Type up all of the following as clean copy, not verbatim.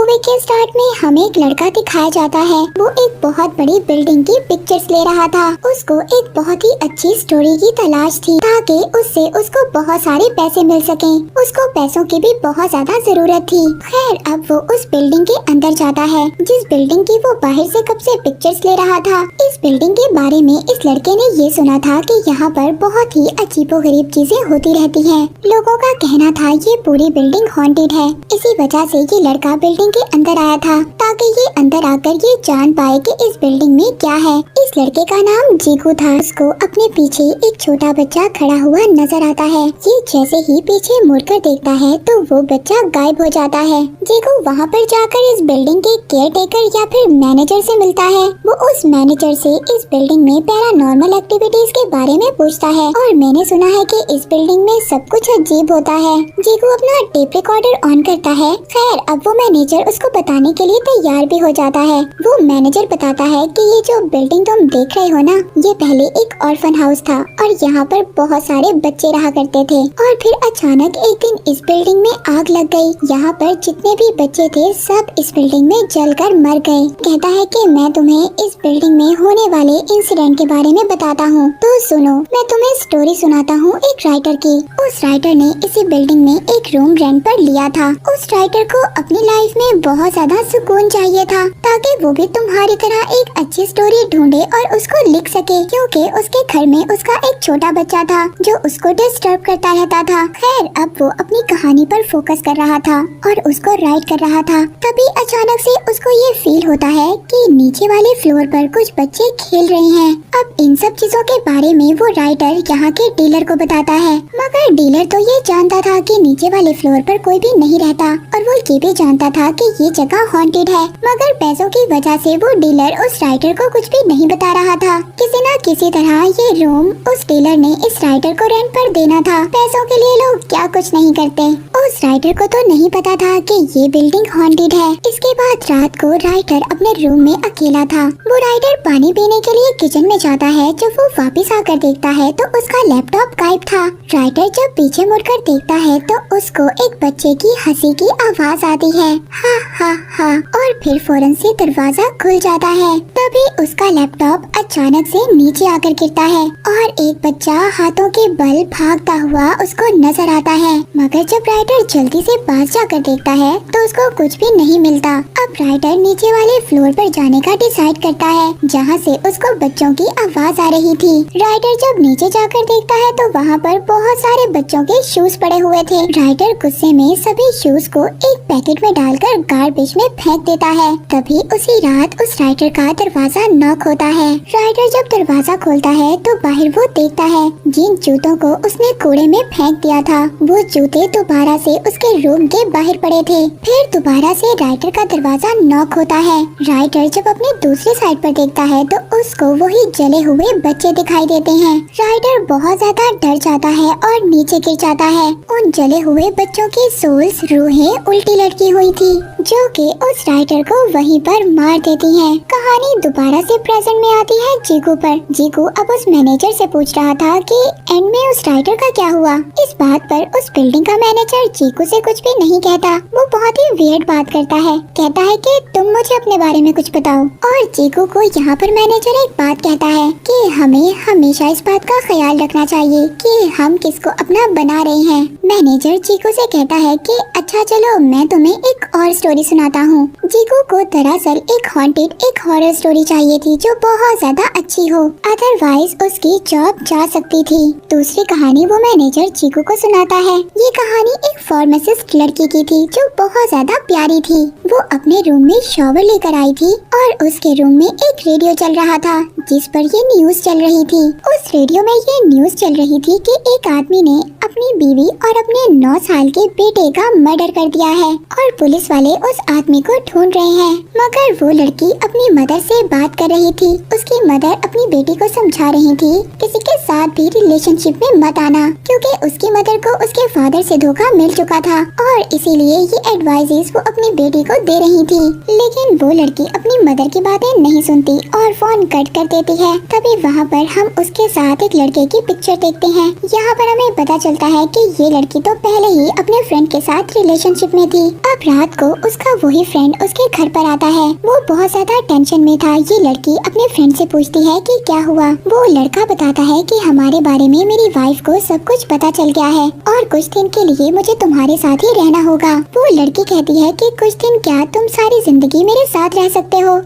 Movie के start में हमें एक लड़का दिखाया जाता है। वो एक बहुत बड़ी बिल्डिंग की पिक्चर्स ले रहा था। उसको एक बहुत ही अच्छी स्टोरी की तलाश थी ताकि उससे उसको बहुत सारे पैसे मिल सकें। उसको पैसों की भी बहुत ज्यादा जरूरत थी। खैर अब वो उस बिल्डिंग के अंदर जाता है जिस बिल्डिंग की वो बाहर से कब से पिक्चर्स ले रहा था। इस बिल्डिंग के बारे में इस लड़के ने ये सुना था कि यहाँ पर बहुत ही अजीबोगरीब चीजें होती रहती हैं। लोगों का कहना था ये पूरी बिल्डिंग हॉन्टेड है। इसी वजह से ये लड़का बिल्डिंग के अंदर आया था ताकि ये अंदर आकर ये जान पाए कि इस बिल्डिंग में क्या है। इस लड़के का नाम जीकू था। उसको अपने पीछे एक छोटा बच्चा खड़ा हुआ नजर आता है। ये जैसे ही पीछे मुड़कर देखता है तो वो बच्चा गायब हो जाता है। जीकू वहाँ पर जाकर इस बिल्डिंग के केयर टेकर या फिर मैनेजर से मिलता है। वो उस मैनेजर से इस बिल्डिंग में पैरानॉर्मल एक्टिविटीज के बारे में पूछता है और मैंने सुना है कि इस बिल्डिंग में सब कुछ अजीब होता है। जीकू अपना टेप रिकॉर्डर ऑन करता है। खैर अब वो मैनेजर उसको बताने के लिए तैयार भी हो जाता है। वो मैनेजर बताता है कि ये जो बिल्डिंग तुम देख रहे हो ना, ये पहले एक ऑर्फन हाउस था और यहाँ पर बहुत सारे बच्चे रहा करते थे और फिर अचानक एक दिन इस बिल्डिंग में आग लग गई। यहाँ पर जितने भी बच्चे थे सब इस बिल्डिंग में जलकर मर गए। कहता है कि मैं तुम्हें इस बिल्डिंग में होने वाले इंसिडेंट के बारे में बताता हूँ, तो सुनो। मैं तुम्हें स्टोरी सुनाता हूँ एक राइटर की। उस राइटर ने इसी बिल्डिंग में एक रूम रेंट पर लिया था। उस राइटर को अपनी लाइफ में बहुत ज्यादा सुकून चाहिए था ताकि वो भी तुम्हारी तरह एक अच्छी स्टोरी ढूंढे और उसको लिख सके, क्योंकि उसके घर में उसका एक छोटा बच्चा था जो उसको डिस्टर्ब करता रहता था। खैर अब वो अपनी कहानी पर फोकस कर रहा था और उसको राइट कर रहा था। तभी अचानक से उसको ये फील होता है कि नीचे वाले फ्लोर पर कुछ बच्चे खेल रहे हैं। अब इन सब चीजों के बारे में वो राइटर यहाँ के डीलर को बताता है, मगर डीलर तो ये जानता था कि नीचे वाले फ्लोर पर कोई भी नहीं रहता और वो ये भी जानता था कि ये जगह हॉन्टेड है। मगर पैसों की वजह से वो डीलर उस राइटर को कुछ भी नहीं बता रहा था। किसी न किसी तरह ये रूम उस डीलर ने इस राइटर को रेंट पर देना था। पैसों के लिए लोग क्या कुछ नहीं करते। उस राइटर को तो नहीं पता था कि ये बिल्डिंग हॉन्टेड है। इसके बाद रात को राइटर अपने रूम में अकेला था। वो राइटर पानी पीने के लिए किचन में जाता है। जब वो वापस आकर देखता है तो उसका लैपटॉप गायब था। राइटर जब पीछे मुड़कर देखता है तो उसको एक बच्चे की हंसी की आवाज आती है, हा हा हा, और फिर फौरन से दरवाजा खुल जाता है। तभी उसका लैपटॉप अचानक से नीचे आकर गिरता है और एक बच्चा हाथों के बल भागता हुआ उसको नजर आता है। मगर जब राइटर जल्दी से पास जाकर देखता है तो उसको कुछ भी नहीं मिलता। अब राइटर नीचे वाले फ्लोर पर जाने का डिसाइड करता है जहाँ से उसको बच्चों की आवाज आ रही थी। राइटर जब नीचे जाकर देखता है तो वहाँ पर बहुत सारे बच्चों के शूज पड़े हुए थे। राइटर गुस्से में सभी शूज को एक पैकेट में डालकर गार्बेज में फेंक देता है। तभी उसी रात उस राइटर का दरवाजा नॉक होता है। राइटर जब दरवाजा खोलता है तो बाहर वो देखता है जिन जूतों को उसने कूड़े में फेंक दिया था वो जूते दोबारा से उसके रूम के बाहर पड़े थे। फिर दोबारा से राइटर का दरवाजा नॉक होता है। राइटर जब अपने दूसरी साइड पर देखता है तो उसको वही जले हुए बच्चे दिखाई देते हैं। राइटर बहुत ज्यादा डर जाता है और नीचे गिर जाता है। उन जले हुए बच्चों की सोल्स रूहें उल्टी लटकी हुई थी जो कि उस राइटर को वहीं पर मार देती हैं। कहानी दोबारा से प्रेजेंट में आती है जीकू पर। जीकू अब उस मैनेजर से पूछ रहा था कि एंड में उस राइटर का क्या हुआ। इस बात पर उस बिल्डिंग का मैनेजर जीकू से कुछ भी नहीं कहता। वो बहुत ही वियर्ड बात करता है। कहता है कि तुम मुझे अपने बारे में कुछ बताओ। और जीकू को यहाँ पर मैनेजर एक बात कहता है कि हमें हमेशा इस बात का ख्याल रखना चाहिए कि हम किसको अपना बना रहे हैं। मैनेजर जीकू से कहता है कि अच्छा चलो मैं तुम्हें एक और स्टोरी सुनाता हूँ। जीकू को दरअसल एक हॉन्टेड एक हॉरर स्टोरी चाहिए थी जो बहुत ज्यादा अच्छी हो, अदरवाइज उसकी जॉब जा सकती थी। दूसरी कहानी वो मैनेजर जीकू को सुनाता है। ये कहानी एक फार्मासिस्ट लड़की की थी जो बहुत ज्यादा प्यारी थी। वो अपने रूम में शॉवर लेकर आई थी और उसके रूम में एक रेडियो चल रहा था जिस पर ये न्यूज चल रही थी। उस रेडियो में ये न्यूज चल रही थी कि एक आदमी ने अपनी बीवी और अपने 9 साल के बेटे का मर्डर कर दिया है और पुलिस वाले उस आदमी को ढूंढ रहे हैं। मगर वो लड़की अपनी मदर से बात कर रही थी। उसकी मदर अपनी बेटी को समझा रही थी किसी के साथ भी रिलेशनशिप में मत आना, क्योंकि उसकी मदर को उसके फादर से धोखा मिल चुका था और इसीलिए ये एडवाइजेस वो अपनी बेटी को दे रही थी। लेकिन वो लड़की अपनी मदर की बातें नहीं सुनती और फोन कट कर देती है। तभी वहाँ पर हम उसके साथ एक लड़के की पिक्चर देखते हैं। यहाँ पर हमें पता चलता है कि ये लड़की तो पहले ही अपने फ्रेंड के साथ रिलेशनशिप में थी। अब रात को उसका वही फ्रेंड उसके घर पर आता है। वो बहुत ज्यादा टेंशन में था। ये लड़की अपने फ्रेंड से पूछती है कि क्या हुआ। वो लड़का बताता है कि हमारे बारे में मेरी वाइफ को सब कुछ पता चल गया है और कुछ दिन के लिए मुझे तुम्हारे साथ ही रहना होगा। वो लड़की कहती है कि कुछ दिन क्या, तुम सारी जिंदगी मेरे साथ रह सकते हो।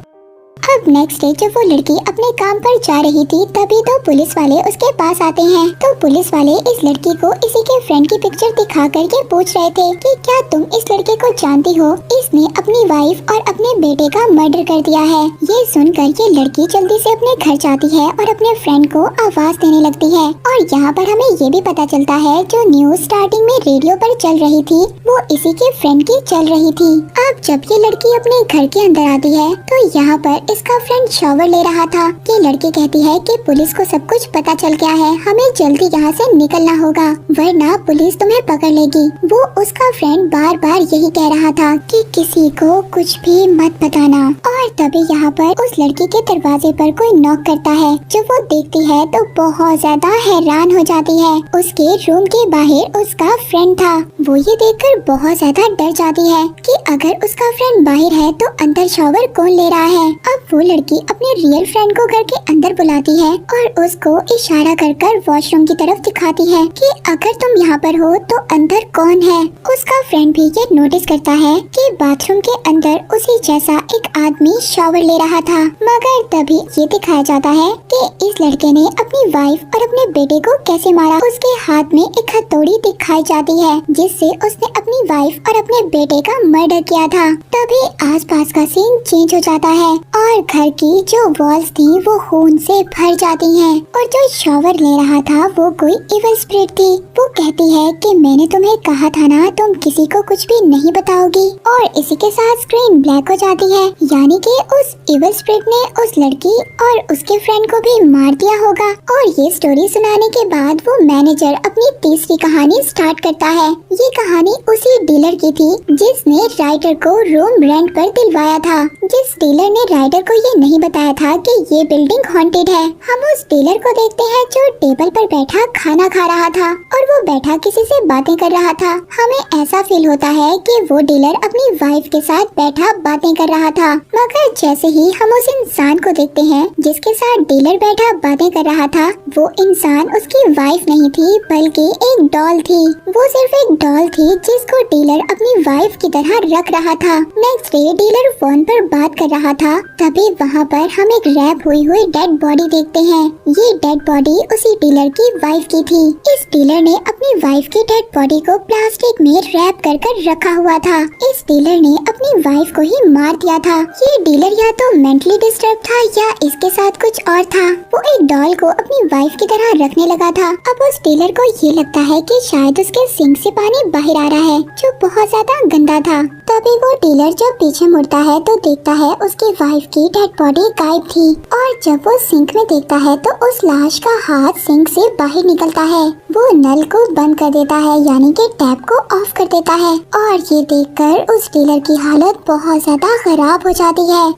अब नेक्स्ट डे जब वो लड़की अपने काम पर जा रही थी तभी तो पुलिस वाले उसके पास आते हैं। तो पुलिस वाले इस लड़की को इसी के फ्रेंड की पिक्चर दिखा करके पूछ रहे थे कि क्या तुम इस लड़के को जानती हो, इसने अपनी वाइफ और अपने बेटे का मर्डर कर दिया है। ये सुनकर ये लड़की जल्दी से अपने घर जाती है और अपने फ्रेंड को आवाज देने लगती है। और यहाँ पर हमें ये भी पता चलता है जो न्यूज स्टार्टिंग में रेडियो पर चल रही थी वो इसी के फ्रेंड की चल रही थी। अब जब ये लड़की अपने घर के अंदर आती है तो यहाँ पर इसका फ्रेंड शॉवर ले रहा था। ये लड़की कहती है कि पुलिस को सब कुछ पता चल गया है, हमें जल्दी यहाँ से निकलना होगा वरना पुलिस तुम्हें पकड़ लेगी। वो उसका फ्रेंड बार बार यही कह रहा था कि किसी को कुछ भी मत बताना। और तभी यहाँ पर उस लड़की के दरवाजे पर कोई नॉक करता है। जब वो देखती है तो बहुत ज्यादा हैरान हो जाती है। उसके रूम के बाहर उसका फ्रेंड था। वो ये देखकर बहुत ज्यादा डर जाती है कि अगर उसका फ्रेंड बाहर है तो अंदर शॉवर कौन ले रहा है। अब वो लड़की अपने रियल फ्रेंड को घर के अंदर बुलाती है और उसको इशारा कर कर वॉशरूम की तरफ दिखाती है कि अगर तुम यहाँ पर हो तो अंदर कौन है। उसका फ्रेंड भी ये नोटिस करता है कि बाथरूम के अंदर उसी जैसा एक आदमी शॉवर ले रहा था। मगर तभी ये दिखाया जाता है कि इस लड़के ने अपनी वाइफ और अपने बेटे को कैसे मारा। उसके हाथ में एक हथौड़ी दिखाई जाती है जिससे उसने अपनी वाइफ और अपने बेटे का मर्डर किया था। तभी आसपास का सीन चेंज हो जाता है और घर की जो वॉल्स थी वो खून से भर जाती हैं और जो शॉवर ले रहा था वो कोई इविल स्पिरिट थी। वो कहती है कि मैंने तुम्हें कहा था ना तुम किसी को कुछ भी नहीं बताओगी। और इसी के साथ स्क्रीन ब्लैक हो जाती है, यानी कि उस इविल स्पिरिट ने उस लड़की और उसके फ्रेंड को भी मार दिया होगा। और ये स्टोरी सुनाने के बाद वो मैनेजर अपनी तीसरी कहानी स्टार्ट करता है। ये कहानी उसी डीलर की थी जिसने राइडर को रूम रेंट पर दिलवाया था। जिस डीलर ने राइडर को ये नहीं बताया था कि ये बिल्डिंग हॉन्टेड है। हम उस डीलर को देखते हैं जो टेबल पर बैठा खाना खा रहा था और वो बैठा किसी से बातें कर रहा था। हमें ऐसा फील होता है कि वो डीलर अपनी वाइफ के साथ बैठा बातें कर रहा था। मगर जैसे ही हम उस इंसान को देखते हैं जिसके साथ डीलर बैठा बातें कर रहा था वो इंसान उसकी वाइफ नहीं थी बल्कि एक डॉल थी। वो सिर्फ एक डॉल थी जिसको डीलर अपनी वाइफ की तरह रख रहा था। नेक्स्ट डे डीलर फोन पर बात कर रहा था तभी वहाँ पर हम एक रैप हुई हुई डेड बॉडी देखते हैं। ये डेड बॉडी उसी डीलर की वाइफ की थी। इस डीलर ने अपनी वाइफ की डेड बॉडी को प्लास्टिक में रैप कर कर रखा हुआ था। इस डीलर ने अपनी वाइफ को ही मार दिया था। ये डीलर या तो मेंटली डिस्टर्ब था या इसके साथ कुछ और था। वो एक डॉल को अपनी वाइफ की तरह रखने लगा था। अब उस डीलर को ये लगता है कि शायद उसके सिंक से पानी बाहर आ रहा है जो बहुत ज्यादा गंदा था। तभी वो डीलर जब पीछे मुड़ता है तो देखता है उसकी वाइफ की डेड बॉडी गायब थी। और जब वो सिंक में देखता है तो उस लाश का हाथ सिंक से बाहर निकलता है। वो नल को बंद कर देता है यानी कि टैप को ऑफ कर देता है। और ये देखकर उस डीलर की हालत बहुत ज्यादा खराब हो जाती है।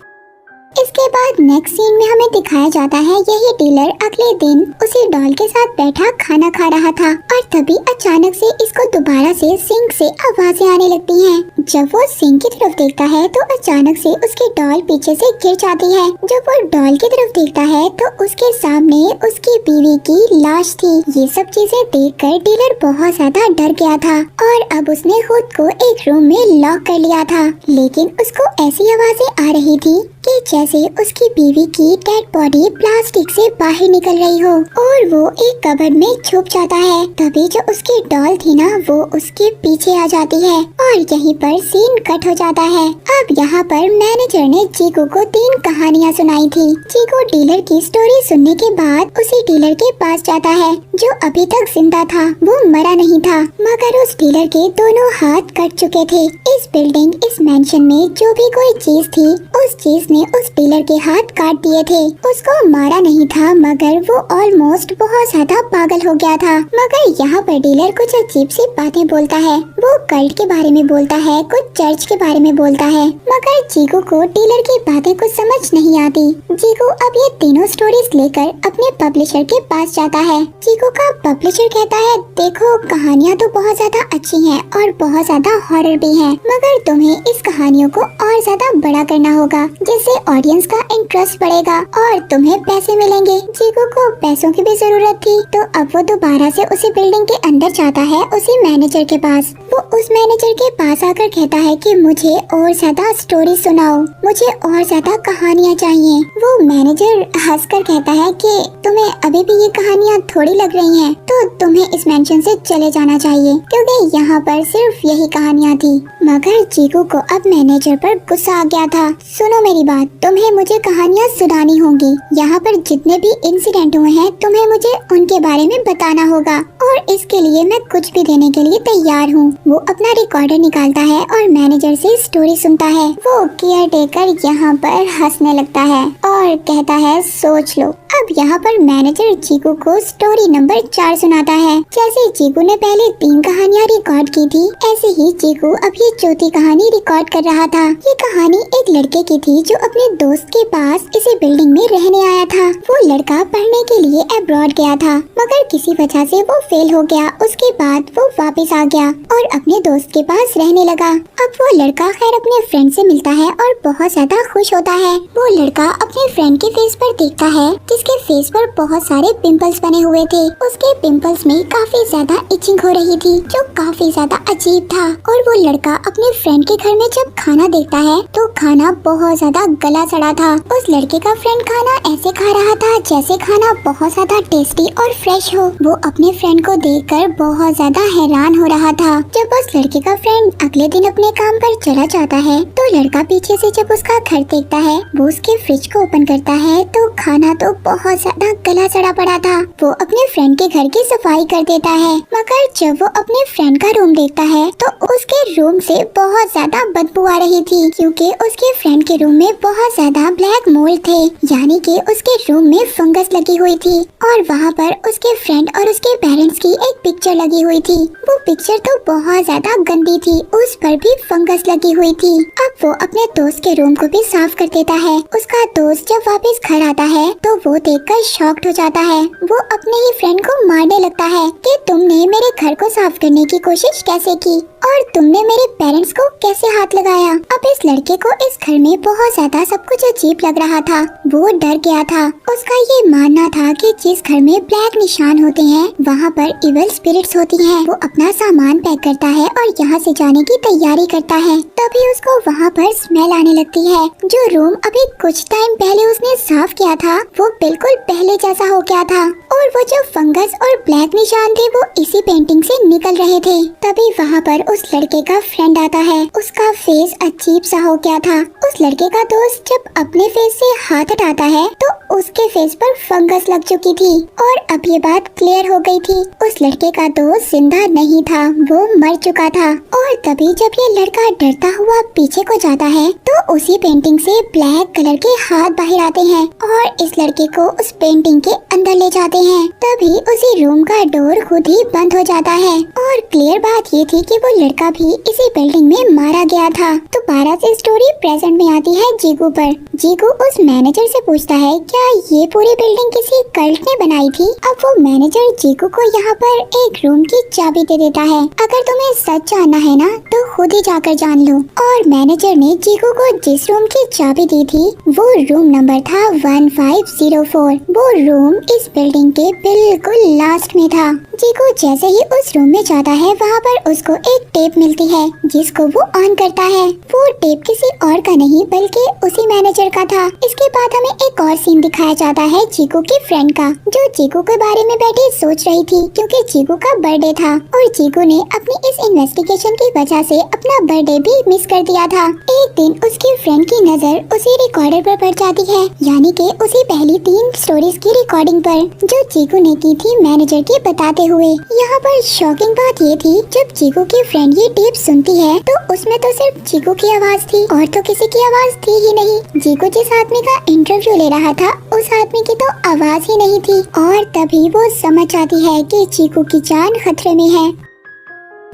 इसके बाद नेक्स्ट सीन में हमें दिखाया जाता है यही डीलर अगले दिन उसी डॉल के साथ बैठा खाना खा रहा था और तभी अचानक से इसको दोबारा से सिंक से आवाजें आने लगती हैं। जब वो सिंक की तरफ देखता है तो अचानक से उसकी डॉल पीछे से गिर जाती है। जब वो डॉल की तरफ देखता है तो उसके सामने उसकी बीवी की लाश थी। ये सब चीजें देखकर डीलर बहुत ज्यादा डर गया था और अब उसने खुद को एक रूम में लॉक कर लिया था। लेकिन उसको ऐसी आवाजें आ रही थी कि जैसे उसकी बीवी की डेड बॉडी प्लास्टिक से बाहर निकल रही हो और वो एक कबर्ड में छुप जाता है। तभी जो उसकी डॉल थी ना वो उसके पीछे आ जाती है और यहीं पर सीन कट हो जाता है। अब यहाँ पर मैनेजर ने चीकू को 3 कहानियाँ सुनाई थी। चीकू डीलर की स्टोरी सुनने के बाद उसी डीलर के पास जाता है जो अभी तक जिंदा था। वो मरा नहीं था मगर उस डीलर के दोनों हाथ कट चुके थे। इस बिल्डिंग इस मेंशन में जो भी कोई चीज थी उस चीज ने उस डीलर के हाथ काट दिए थे। उसको मारा नहीं था मगर वो ऑलमोस्ट बहुत ज्यादा पागल हो गया था। मगर यहाँ पर डीलर कुछ अजीब सी बातें बोलता है। वो कल्ट के बारे में बोलता है, कुछ चर्च के बारे में बोलता है, मगर जीगू को डीलर की बातें कुछ समझ नहीं आती। जीगू अब ये तीनों स्टोरीज लेकर अपने पब्लिशर के पास जाता है। जीगू का पब्लिशर कहता है, देखो कहानियाँ तो बहुत ज्यादा अच्छी हैं और बहुत ज्यादा हॉरर भी हैं, मगर तुम्हें इस कहानियों को और ज्यादा बड़ा करना होगा जिससे ऑडियंस का इंटरेस्ट बढ़ेगा और तुम्हें पैसे मिलेंगे। जीगू को पैसों की भी जरूरत थी, तो अब वो दोबारा से उसी बिल्डिंग के अंदर जाता है, उसी मैनेजर के पास। वो उस मैनेजर के पास आकर कहता है कि मुझे और ज्यादा स्टोरी सुनाओ, मुझे और ज्यादा कहानियाँ चाहिए। वो मैनेजर हंसकर कहता है कि तुम्हें अभी भी ये कहानियाँ थोड़ी लग रही हैं, तो तुम्हें इस मेंशन से चले जाना चाहिए क्योंकि यहाँ पर सिर्फ यही कहानियाँ थी। मगर जीगू को अब मैनेजर पर गुस्सा आ गया था। सुनो मेरी बात, तुम्हें मुझे कहानियाँ सुनानी होंगी। यहाँ पर जितने भी इंसिडेंट हुए हैं तुम्हें मुझे उनके बारे में बताना होगा और इसके लिए मैं कुछ भी देने के लिए तैयार हूँ। वो अपना रिकॉर्डर निकालता है और मैनेजर से स्टोरी सुनता है। वो केयर टेकर यहाँ पर हंसने लगता है और कहता है, सोच लो। अब यहाँ पर मैनेजर जीगू को स्टोरी नंबर 4 सुनाता है। जैसे जीगू ने पहले 3 कहानियाँ रिकॉर्ड की थी, ऐसे ही जीगू अब ये चौथी कहानी रिकॉर्ड कर रहा था। ये कहानी एक लड़के की थी जो अपने दोस्त के पास इसी बिल्डिंग में रहने आया था। वो लड़का पढ़ने के लिए अब्रॉड गया था, मगर किसी वजह से वो फेल हो गया। उसके बाद वो वापस आ गया और अपने दोस्त के पास रहने लगा। अब वो लड़का खैर अपने फ्रेंड से मिलता है और बहुत ज्यादा खुश होता है। वो लड़का अपने फ्रेंड के फेस पर देखता है जिसके फेस पर बहुत सारे पिंपल्स बने हुए थे। उसके पिंपल्स में काफी ज्यादा इचिंग हो रही थी जो काफी ज्यादा अजीब था। और वो लड़का अपने फ्रेंड के घर में जब खाना देखता है तो खाना बहुत ज्यादा गला सड़ा था। उस लड़के का फ्रेंड खाना ऐसे खा रहा था जैसे खाना बहुत ज्यादा टेस्टी और फ्रेश हो। वो अपने फ्रेंड को देखकर बहुत ज्यादा हैरान हो रहा था। जब उस लड़के का फ्रेंड अगले दिन अपने काम पर चला जाता है तो लड़का पीछे से जब उसका घर देखता है, वो उसके फ्रिज को ओपन करता है तो खाना तो बहुत ज्यादा गला सड़ा पड़ा था। वो अपने फ्रेंड के घर की सफाई कर देता है, मगर जब वो अपने फ्रेंड का रूम देखता है तो उसके रूम से बहुत ज्यादा बदबू आ रही थी क्योंकि उसके फ्रेंड के रूम में बहुत ज्यादा ब्लैक मोल्ड थे, यानी कि उसके रूम में फंगस लगी हुई थी और वहाँ पर उसके फ्रेंड और उसके पेरेंट्स की एक पिक्चर लगी हुई थी। वो पिक्चर तो बहुत ज्यादा गंदी थी, उस पर भी फंगस लगी हुई थी। अब वो अपने दोस्त के रूम को भी साफ कर देता है। उसका दोस्त जब वापस घर आता है तो वो देखकर शॉक्ड हो जाता है। वो अपने ही फ्रेंड को मारने लगता है कि तुमने मेरे घर को साफ करने की कोशिश कैसे की और तुमने मेरे पेरेंट्स को कैसे हाथ लगाया। अब इस लड़के को इस घर में बहुत ज्यादा सब कुछ अजीब लग रहा था। वो डर गया था। उसका ये मानना था कि जिस घर में ब्लैक निशान होते हैं वहाँ पर इविल स्पिरिट्स होती हैं। वो अपना सामान पैक करता है और यहाँ से जाने की तैयारी करता है। तभी उसको वहाँ पर स्मेल आने लगती है। जो रूम अभी कुछ टाइम पहले उसने साफ किया था वो बिल्कुल पहले जैसा हो गया था और वो जो फंगस और ब्लैक निशान थे वो इसी पेंटिंग से निकल रहे थे। तभी वहाँ पर उस लड़के का फ्रेंड आता है। उसका फेस अजीब सा हो गया था। उस लड़के का दोस्त जब अपने फेस से हाथ हटाता है तो उसके फेस पर फंगस लग चुकी थी और अब ये बात क्लियर हो गई थी। उस लड़के का दोस्त जिंदा नहीं था, वो मर चुका था। और तभी जब ये लड़का डरता हुआ पीछे को जाता है तो उसी पेंटिंग से ब्लैक कलर के हाथ बाहर आते हैं और इस लड़के को उस पेंटिंग के अंदर ले जाते हैं। तभी उसी रूम का डोर खुद ही बंद हो जाता है और क्लियर बात ये थी कि वो लड़का भी इसी बिल्डिंग में मारा गया था। दोबारा से स्टोरी प्रेजेंट में आती है जीगू पर। जीगू उस मैनेजर से पूछता है क्या ये पूरी बिल्डिंग किसी कल्ट ने बनाई थी। अब वो मैनेजर जीगू को यहाँ पर एक रूम की चाबी दे देता है। अगर तुम्हें सच जानना है ना तो खुद ही जाकर जान लो। और मैनेजर ने जीगू को जिस रूम की चाबी दी थी वो रूम नंबर था 1504। वो रूम इस बिल्डिंग के बिल्कुल लास्ट में था। जीगू जैसे ही उस रूम में जाता है वहाँ पर उसको एक टेप मिलती है जिसको वो ऑन करता है। वो टेप किसी और का नहीं बल्कि उसी मैनेजर का था। इसके बाद हमें एक और सीन दिखाया जाता है जीगू की फ्रेंड का, जो जीगू के बारे में बैठी सोच रही थी क्योंकि जीगू का बर्थडे था और जीगू ने अपनी इस इन्वेस्टिगेशन की वजह से अपना बर्थडे भी मिस कर दिया था। एक दिन उसकी फ्रेंड की नजर उसी रिकॉर्डर पर पड़ जाती है, यानी कि उसी पहली 3 स्टोरीज की रिकॉर्डिंग पर जो जीगू ने की थी मैनेजर की बताते हुए। यहाँ पर शॉकिंग बात ये थी जब जीगू की फ्रेंड ये टेप सुनती है तो उसमें तो सिर्फ जीगू की आवाज थी और तो किसी की आवाज थी ही नहीं। जीकू जिस आदमी का इंटरव्यू ले रहा था उस आदमी की तो आवाज ही नहीं थी और तभी वो समझ जाती है कि जीकू की जान खतरे में है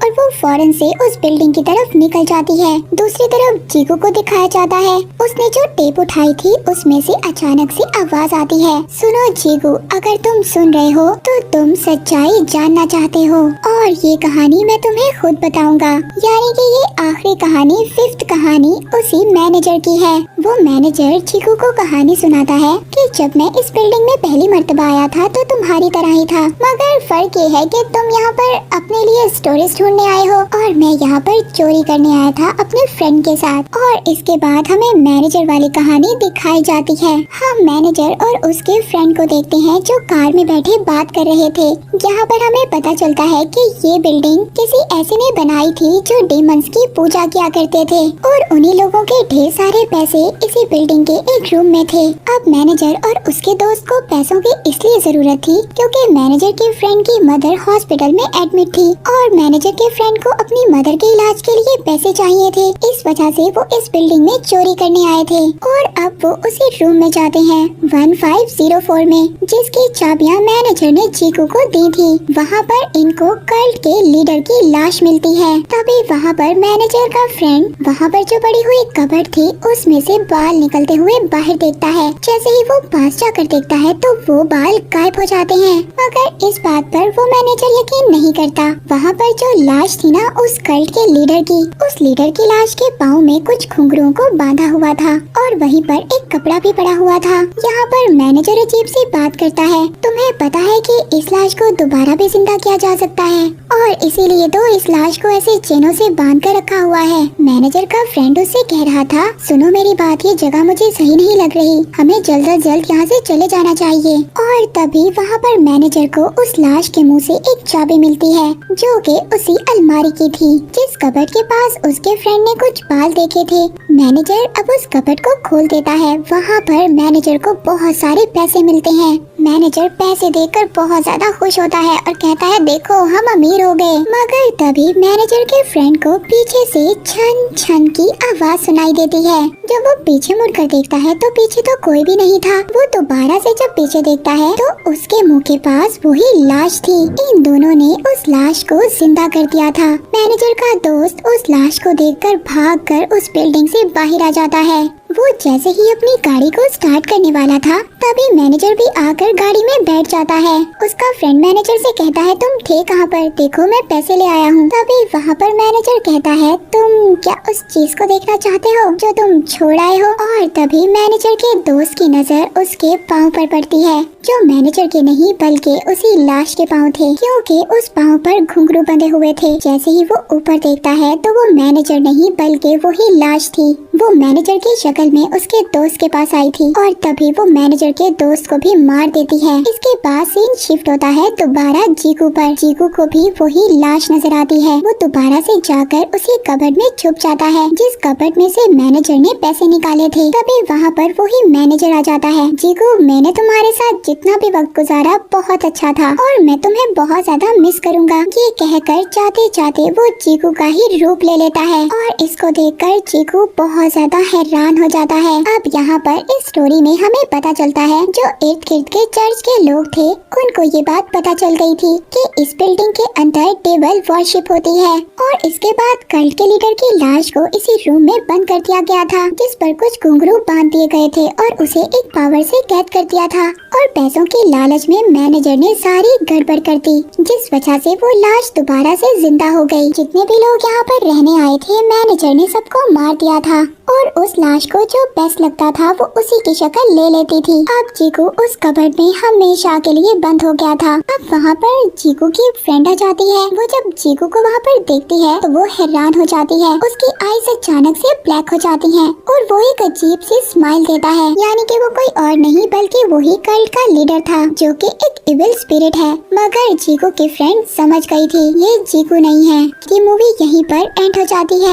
और वो फौरन से उस बिल्डिंग की तरफ निकल जाती है। दूसरी तरफ जीकू को दिखाया जाता है उसने जो टेप उठाई थी उसमें से अचानक से आवाज आती है, सुनो जीकू, अगर तुम सुन रहे हो तो तुम सच्चाई जानना चाहते हो और ये कहानी मैं तुम्हें खुद बताऊंगा। यानी कि ये आखिरी कहानी, 5th कहानी उसी मैनेजर की है। वो मैनेजर जीकू को कहानी सुनाता है कि जब मैं इस बिल्डिंग में पहली मर्तबा आया था तो तुम्हारी तरह ही था, मगर फर्क ये है कि तुम यहाँ पर अपने लिए स्टोरीज ढूंढने आए हो और मैं यहाँ पर चोरी करने आया था अपने फ्रेंड के साथ। और इसके बाद हमें मैनेजर वाली कहानी दिखाई जाती है। हम मैनेजर और उसके फ्रेंड को देखते हैं जो कार में बैठे बात कर रहे थे। यहाँ पर हमें पता चलता है कि ये बिल्डिंग किसी ऐसे ने बनाई थी जो डीमंस की पूजा किया करते थे और उन्हीं लोगों के ढेर सारे पैसे इसी बिल्डिंग के एक रूम में थे। अब मैनेजर और उसके दोस्त को पैसों की इसलिए जरूरत थी क्योंकि मैनेजर के फ्रेंड की मदर हॉस्पिटल में एडमिट थी और मैनेजर के फ्रेंड को अपनी मदर के इलाज के लिए पैसे चाहिए थे। इस वजह से वो इस बिल्डिंग में चोरी करने आए थे और अब वो उसी रूम में जाते हैं 1504 में, जिसकी चाबियां मैनेजर ने जीकू को दी थी। वहाँ पर इनको कल्ट के लीडर की लाश मिलती है। तभी वहाँ पर मैनेजर का फ्रेंड वहाँ पर जो पड़ी हुई कबर्ड थी उसमें से बाल निकलते हुए बाहर देखता है। जैसे ही वो पास जाकर देखता है तो वो बाल गायब हो जाते हैं, मगर इस बात पर वो मैनेजर यकीन नहीं करता। वहाँ पर जो लाश थी ना उस कल्ट के लीडर की, उस लीडर की लाश के पाँव में कुछ घुंघरुओं को बांधा हुआ था और वहीं पर एक कपड़ा भी पड़ा हुआ था। यहाँ पर मैनेजर अजीब सी बात करता है, तुम्हें पता है कि इस लाश को दोबारा भी जिंदा किया जा सकता है और इसीलिए तो इस लाश को ऐसे चेनों से बांध कर रखा हुआ है। मैनेजर का फ्रेंड उससे कह रहा था, सुनो मेरी बात, ये जगह मुझे सही नहीं लग रही, हमें जल्द से जल्द यहाँ से चले जाना चाहिए। और तभी वहाँ पर मैनेजर को उस लाश के मुंह से एक चाबी मिलती है जो कि उसी अलमारी की थी जिस कबर्ड के पास उसके फ्रेंड ने कुछ बाल देखे थे। मैनेजर अब उस कबर्ड को खोल देता है। वहाँ पर मैनेजर को बहुत सारे पैसे मिलते हैं। मैनेजर पैसे देखकर बहुत ज्यादा खुश होता है और कहता है, देखो हम अमीर हो गए। मगर तभी मैनेजर के फ्रेंड को पीछे से छन छन की आवाज सुनाई देती है। जब वो पीछे मुड़कर देखता है तो पीछे तो कोई भी नहीं था। वो दोबारा से जब पीछे देखता है तो उसके मुंह के पास वही लाश थी। इन दोनों ने उस लाश को जिंदा कर दिया था। मैनेजर का दोस्त उस लाश को देखकर भागकर उस बिल्डिंग से बाहर आ जाता है। वो जैसे ही अपनी गाड़ी को स्टार्ट करने वाला था तभी मैनेजर भी आकर गाड़ी में बैठ जाता है। उसका फ्रेंड मैनेजर से कहता है, तुम थे कहाँ पर, देखो मैं पैसे ले आया हूँ। तभी वहाँ पर मैनेजर कहता है, तुम क्या उस चीज को देखना चाहते हो जो तुम छोड़ आए हो? और तभी मैनेजर के दोस्त की नजर उसके पाँव पर पड़ती है जो मैनेजर के नहीं बल्कि उसी लाश के पाँव थे, क्योंकि उस पाँव पर घुंघरू बंधे हुए थे। जैसे ही वो ऊपर देखता है तो वो मैनेजर नहीं बल्कि वही लाश थी। वो मैनेजर की शक्ल में उसके दोस्त के पास आई थी और तभी वो मैनेजर के दोस्त को भी मार देती है। इसके बाद सीन शिफ्ट होता है दोबारा जीकू पर। जीकू को भी वही लाश नजर आती है। वो दोबारा से जाकर उसी कबर्ड में छुप जाता है जिस कबर्ड में से मैनेजर ने पैसे निकाले थे। तभी वहाँ पर वही मैनेजर आ जाता है। जीकू, मैंने तुम्हारे साथ जितना भी वक्त गुजारा बहुत अच्छा था और मैं तुम्हें बहुत ज्यादा मिस करूंगा। ये कहकर जाते जाते वो जीकू का ही रूप ले लेता है और इसको देखकर जीकू बहुत ज्यादा हैरान हो जाता है। अब यहाँ पर इस स्टोरी में हमें पता चलता है जो इर्द गिर्द के चर्च के लोग थे उनको ये बात पता चल गई थी कि इस बिल्डिंग के अंदर डेविल वर्शिप होती है और इसके बाद कल्ट के लीडर की लाश को इसी रूम में बंद कर दिया गया था जिस पर कुछ घुंघरू बांध दिए गए थे और उसे एक पावर से कैद कर दिया था और पैसों के लालच में मैनेजर ने सारी गड़बड़ कर दी जिस वजह से वो लाश दोबारा से जिंदा हो गई। जितने भी लोग यहाँ पर रहने आए थे मैनेजर ने सबको मार दिया था और उस लाश को जो बेस्ट लगता था वो उसी की शक्ल ले लेती थी। अब जीकू उस कबर्ड में हमेशा के लिए बंद हो गया था। अब वहाँ पर जीकू की फ्रेंड आ जाती है। वो जब जीकू को वहाँ पर देखती है तो वो हैरान हो जाती है। उसकी आईज अचानक से ब्लैक हो जाती हैं और वो एक अजीब सी स्माइल देता है, यानी कि वो कोई और नहीं बल्कि वही कल्ट का लीडर था जो कि एक इविल स्पिरिट है। मगर जीकू की फ्रेंड समझ गई थी ये जीकू नहीं है। ये मूवी यहीं पर एंड हो जाती है।